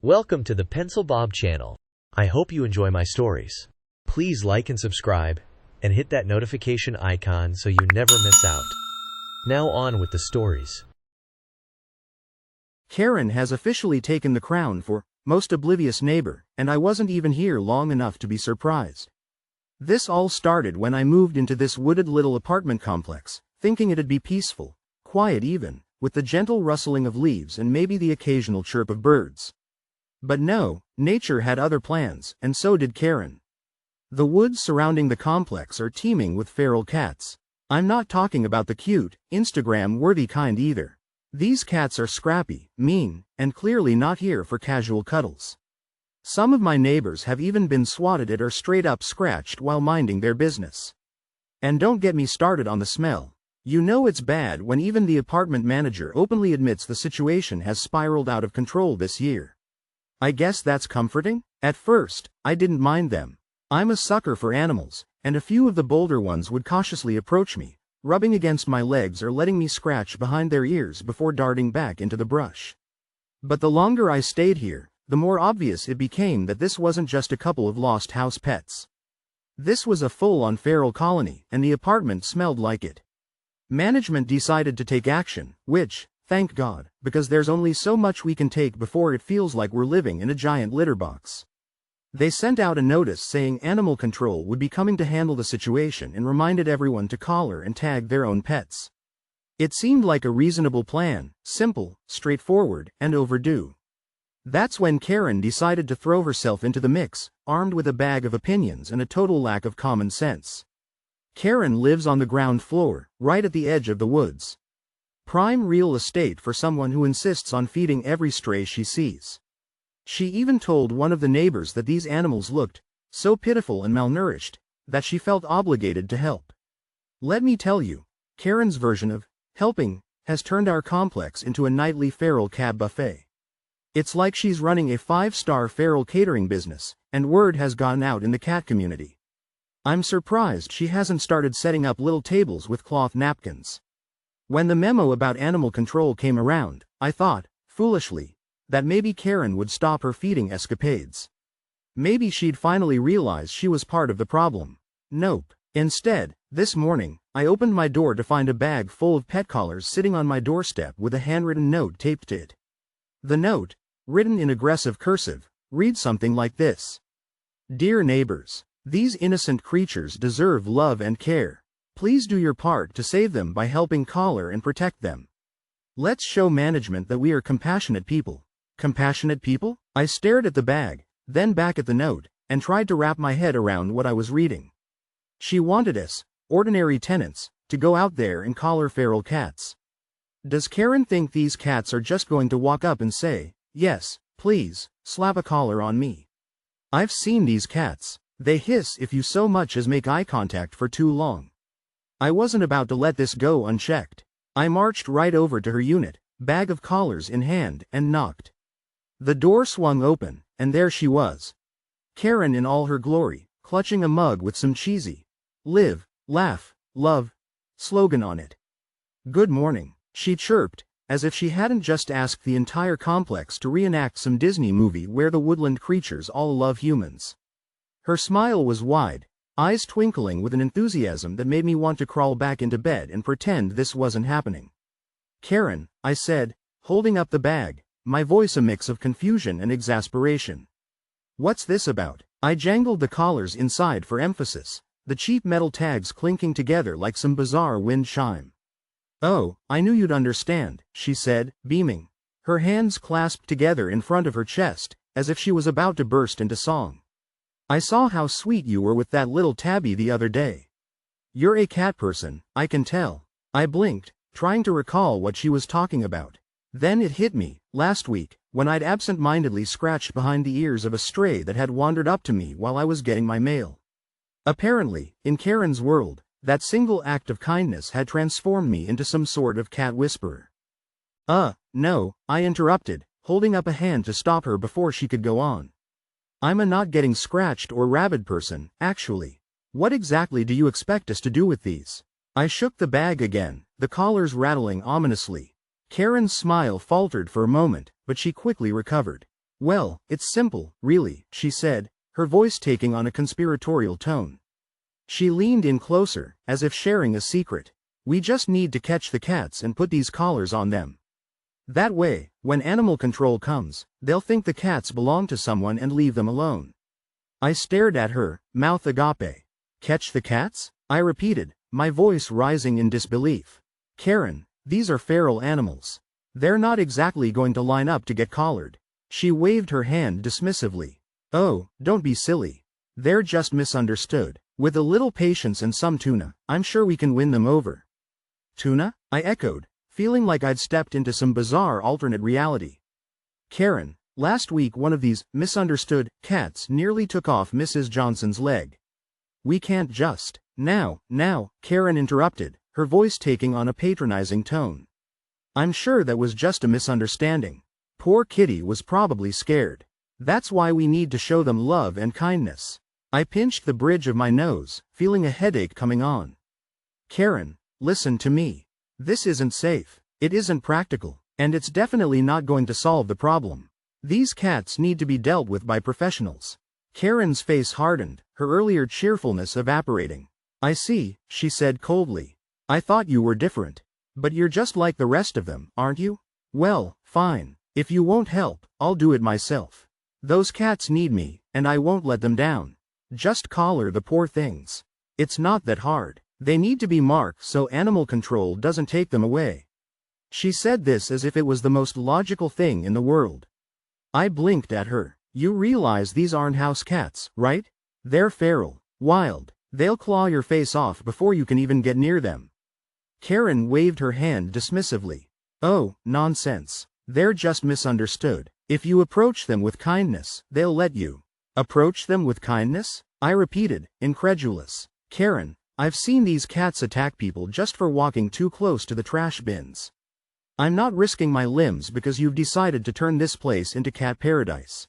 Welcome to the Pencil Bob channel. I hope you enjoy my stories. Please like and subscribe, and hit that notification icon so you never miss out. Now on with the stories. Karen has officially taken the crown for most oblivious neighbor, and I wasn't even here long enough to be surprised. This all started when I moved into this wooded little apartment complex, thinking it'd be peaceful, quiet even, with the gentle rustling of leaves and maybe the occasional chirp of birds. But no, nature had other plans, and so did Karen. The woods surrounding the complex are teeming with feral cats. I'm not talking about the cute, Instagram-worthy kind either. These cats are scrappy, mean, and clearly not here for casual cuddles. Some of my neighbors have even been swatted at or straight up scratched while minding their business. And don't get me started on the smell. You know it's bad when even the apartment manager openly admits the situation has spiraled out of control this year. I guess that's comforting? At first, I didn't mind them. I'm a sucker for animals, and a few of the bolder ones would cautiously approach me, rubbing against my legs or letting me scratch behind their ears before darting back into the brush. But the longer I stayed here, the more obvious it became that this wasn't just a couple of lost house pets. This was a full-on feral colony, and the apartment smelled like it. Management decided to take action, which, thank God, because there's only so much we can take before it feels like we're living in a giant litter box. They sent out a notice saying animal control would be coming to handle the situation and reminded everyone to collar and tag their own pets. It seemed like a reasonable plan, simple, straightforward, and overdue. That's when Karen decided to throw herself into the mix, armed with a bag of opinions and a total lack of common sense. Karen lives on the ground floor, right at the edge of the woods. Prime real estate for someone who insists on feeding every stray she sees. She even told one of the neighbors that these animals looked so pitiful and malnourished that she felt obligated to help. Let me tell you, Karen's version of helping has turned our complex into a nightly feral cat buffet. It's like she's running a 5-star feral catering business, and word has gone out in the cat community. I'm surprised she hasn't started setting up little tables with cloth napkins. When the memo about animal control came around, I thought, foolishly, that maybe Karen would stop her feeding escapades. Maybe she'd finally realize she was part of the problem. Nope. Instead, this morning, I opened my door to find a bag full of pet collars sitting on my doorstep with a handwritten note taped to it. The note, written in aggressive cursive, reads something like this. Dear neighbors, these innocent creatures deserve love and care. Please do your part to save them by helping collar and protect them. Let's show management that we are compassionate people. Compassionate people? I stared at the bag, then back at the note, and tried to wrap my head around what I was reading. She wanted us, ordinary tenants, to go out there and collar feral cats. Does Karen think these cats are just going to walk up and say, yes, please, slap a collar on me? I've seen these cats. They hiss if you so much as make eye contact for too long. I wasn't about to let this go unchecked. I marched right over to her unit, bag of collars in hand, and knocked. The door swung open, and there she was. Karen in all her glory, clutching a mug with some cheesy live, laugh, love slogan on it. Good morning, she chirped, as if she hadn't just asked the entire complex to reenact some Disney movie where the woodland creatures all love humans. Her smile was wide, eyes twinkling with an enthusiasm that made me want to crawl back into bed and pretend this wasn't happening. Karen, I said, holding up the bag, my voice a mix of confusion and exasperation. What's this about? I jangled the collars inside for emphasis, the cheap metal tags clinking together like some bizarre wind chime. Oh, I knew you'd understand, she said, beaming, her hands clasped together in front of her chest, as if she was about to burst into song. I saw how sweet you were with that little tabby the other day. You're a cat person, I can tell. I blinked, trying to recall what she was talking about. Then it hit me, last week, when I'd absent-mindedly scratched behind the ears of a stray that had wandered up to me while I was getting my mail. Apparently, in Karen's world, that single act of kindness had transformed me into some sort of cat whisperer. No, I interrupted, holding up a hand to stop her before she could go on. I'm a not getting scratched or rabid person, actually. What exactly do you expect us to do with these? I shook the bag again, the collars rattling ominously. Karen's smile faltered for a moment, but she quickly recovered. Well, it's simple, really, she said, her voice taking on a conspiratorial tone. She leaned in closer, as if sharing a secret. We just need to catch the cats and put these collars on them. That way, when animal control comes, they'll think the cats belong to someone and leave them alone. I stared at her, mouth agape. Catch the cats? I repeated, my voice rising in disbelief. Karen, these are feral animals. They're not exactly going to line up to get collared. She waved her hand dismissively. Oh, don't be silly. They're just misunderstood. With a little patience and some tuna, I'm sure we can win them over. Tuna? I echoed, feeling like I'd stepped into some bizarre alternate reality. Karen, last week one of these misunderstood cats nearly took off Mrs. Johnson's leg. We can't just. Now, Karen interrupted, her voice taking on a patronizing tone. I'm sure that was just a misunderstanding. Poor kitty was probably scared. That's why we need to show them love and kindness. I pinched the bridge of my nose, feeling a headache coming on. Karen, listen to me. This isn't safe. It isn't practical, and it's definitely not going to solve the problem. These cats need to be dealt with by professionals. Karen's face hardened, her earlier cheerfulness evaporating. I see, she said coldly. I thought you were different. But you're just like the rest of them, aren't you? Well, fine. If you won't help, I'll do it myself. Those cats need me, and I won't let them down. Just collar the poor things. It's not that hard. They need to be marked so animal control doesn't take them away. She said this as if it was the most logical thing in the world. I blinked at her. You realize these aren't house cats, right? They're feral, wild. They'll claw your face off before you can even get near them. Karen waved her hand dismissively. Oh, nonsense. They're just misunderstood. If you approach them with kindness, they'll let you. Approach them with kindness? I repeated, incredulous. Karen, I've seen these cats attack people just for walking too close to the trash bins. I'm not risking my limbs because you've decided to turn this place into cat paradise.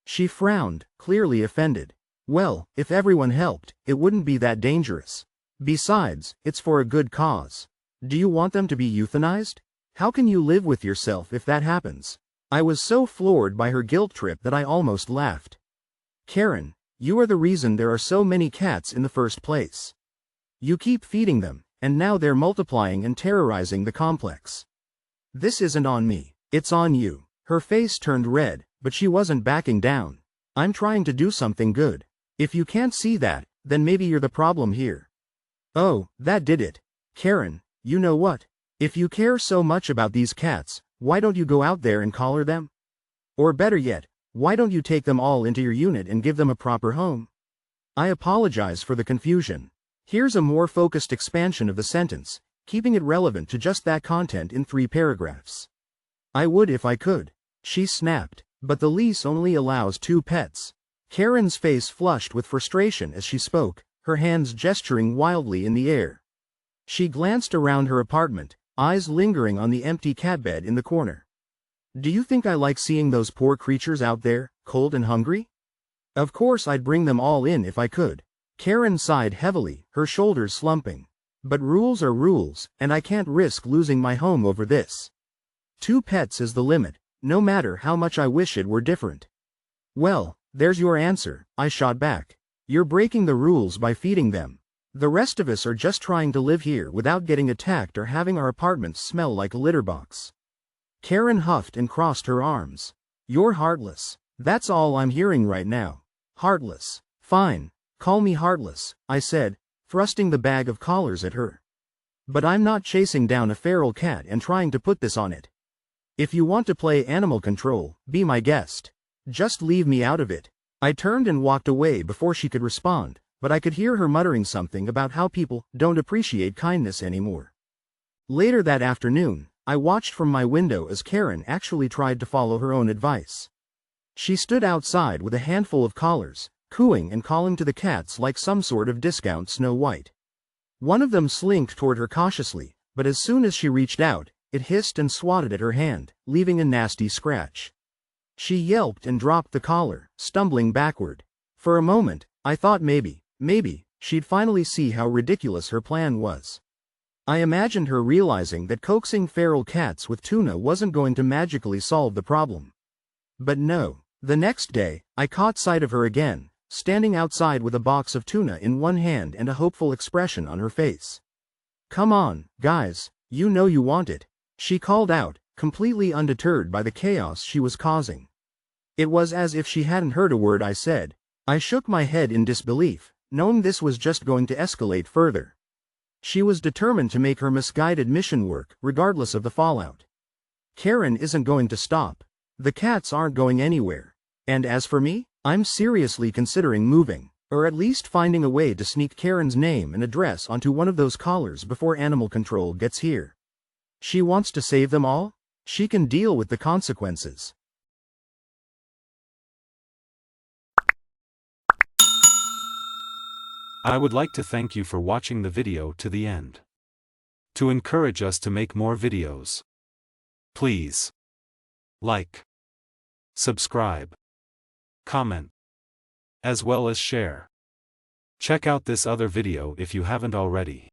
She frowned, clearly offended. Well, if everyone helped, it wouldn't be that dangerous. Besides, it's for a good cause. Do you want them to be euthanized? How can you live with yourself if that happens? I was so floored by her guilt trip that I almost laughed. Karen, you are the reason there are so many cats in the first place. You keep feeding them, and now they're multiplying and terrorizing the complex. This isn't on me, it's on you. Her face turned red, but she wasn't backing down. I'm trying to do something good. If you can't see that, then maybe you're the problem here. Oh, that did it. Karen, you know what? If you care so much about these cats, why don't you go out there and collar them? Or better yet, why don't you take them all into your unit and give them a proper home? I apologize for the confusion. Here's a more focused expansion of the sentence, keeping it relevant to just that content in 3 paragraphs. I would if I could. She snapped, but the lease only allows 2 pets. Karen's face flushed with frustration as she spoke, her hands gesturing wildly in the air. She glanced around her apartment, eyes lingering on the empty cat bed in the corner. Do you think I like seeing those poor creatures out there, cold and hungry? Of course I'd bring them all in if I could. Karen sighed heavily, her shoulders slumping. But rules are rules, and I can't risk losing my home over this. 2 pets is the limit, no matter how much I wish it were different. Well, there's your answer, I shot back. You're breaking the rules by feeding them. The rest of us are just trying to live here without getting attacked or having our apartments smell like a litter box. Karen huffed and crossed her arms. You're heartless. That's all I'm hearing right now. Heartless. Fine. Call me heartless, I said, thrusting the bag of collars at her. But I'm not chasing down a feral cat and trying to put this on it. If you want to play animal control, be my guest. Just leave me out of it. I turned and walked away before she could respond, but I could hear her muttering something about how people don't appreciate kindness anymore. Later that afternoon, I watched from my window as Karen actually tried to follow her own advice. She stood outside with a handful of collars, cooing and calling to the cats like some sort of discount Snow White. One of them slinked toward her cautiously, but as soon as she reached out, it hissed and swatted at her hand, leaving a nasty scratch. She yelped and dropped the collar, stumbling backward. For a moment, I thought maybe, she'd finally see how ridiculous her plan was. I imagined her realizing that coaxing feral cats with tuna wasn't going to magically solve the problem. But no. The next day, I caught sight of her again, standing outside with a box of tuna in one hand and a hopeful expression on her face. "Come on, guys, you know you want it," she called out, completely undeterred by the chaos she was causing. It was as if she hadn't heard a word I said. I shook my head in disbelief, knowing this was just going to escalate further. She was determined to make her misguided mission work, regardless of the fallout. Karen isn't going to stop. The cats aren't going anywhere. And as for me, I'm seriously considering moving, or at least finding a way to sneak Karen's name and address onto one of those collars before animal control gets here. She wants to save them all? She can deal with the consequences. I would like to thank you for watching the video to the end. To encourage us to make more videos, please like, subscribe, comment, as well as share. Check out this other video if you haven't already.